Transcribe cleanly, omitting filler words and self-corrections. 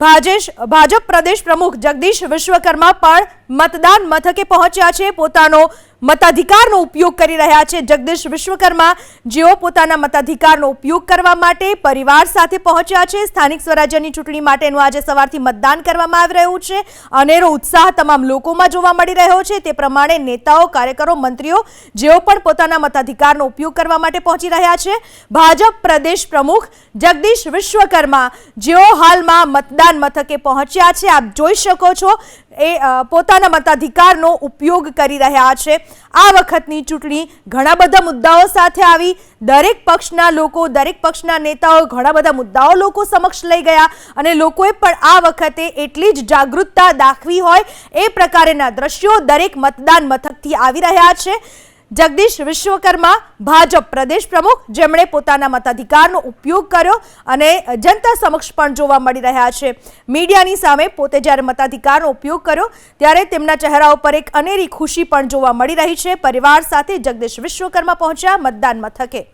ભાજપ પ્રદેશ પ્રમુખ જગદીશ વિશ્વકર્મા પણ મતદાન મથકે પહોંચ્યા છે, પોતાનો મતાધિકારનો ઉપયોગ કરી રહ્યા છે। જગદીશ વિશ્વકર્મા જેઓ પોતાના મતાધિકારનો ઉપયોગ કરવા માટે પરિવાર સાથે પહોંચ્યા છે। સ્થાનિક સ્વરાજ્યની ચૂંટણી માટેનું આજે સવારથી મતદાન કરવામાં આવી રહ્યું છે। અનેરો ઉત્સાહ તમામ લોકોમાં જોવા મળી રહ્યો છે। તે પ્રમાણે નેતાઓ, કાર્યકરો, મંત્રીઓ જેઓ પણ પોતાના મતાધિકારનો ઉપયોગ કરવા માટે પહોંચી રહ્યા છે। ભાજપ પ્રદેશ પ્રમુખ જગદીશ વિશ્વકર્મા જેઓ હાલમાં મતદાન મથકે પહોંચ્યા છે, આપ જોઈ શકો છો એ પોતાના મતાધિકારનો ઉપયોગ કરી રહ્યા છે। આ વખતની ચૂંટણી ઘણા બધા મુદ્દાઓ સાથે આવી, દરેક પક્ષના લોકો, દરેક પક્ષના નેતાઓ ઘણા બધા મુદ્દાઓ લોકો સમક્ષ લઈ ગયા અને લોકોએ પણ આ વખતે એટલી જ જાગૃતતા દાખવી હોય એ પ્રકારના દ્રશ્યો દરેક મતદાન મથકથી આવી રહ્યા છે। જગદીશ વિશ્વકર્મા ભાજપ પ્રદેશ પ્રમુખ જેમણે પોતાના મતાધિકારનો ઉપયોગ કર્યો અને જનતા સમક્ષ પણ જોવા મળી રહ્યા છે। મીડિયાની સામે પોતે જ્યારે મતાધિકારનો ઉપયોગ કર્યો ત્યારે તેમના ચહેરા ઉપર એક અનેરી ખુશી પણ જોવા મળી રહી છે। પરિવાર સાથે જગદીશ વિશ્વકર્મા પહોંચ્યા મતદાન મથકે।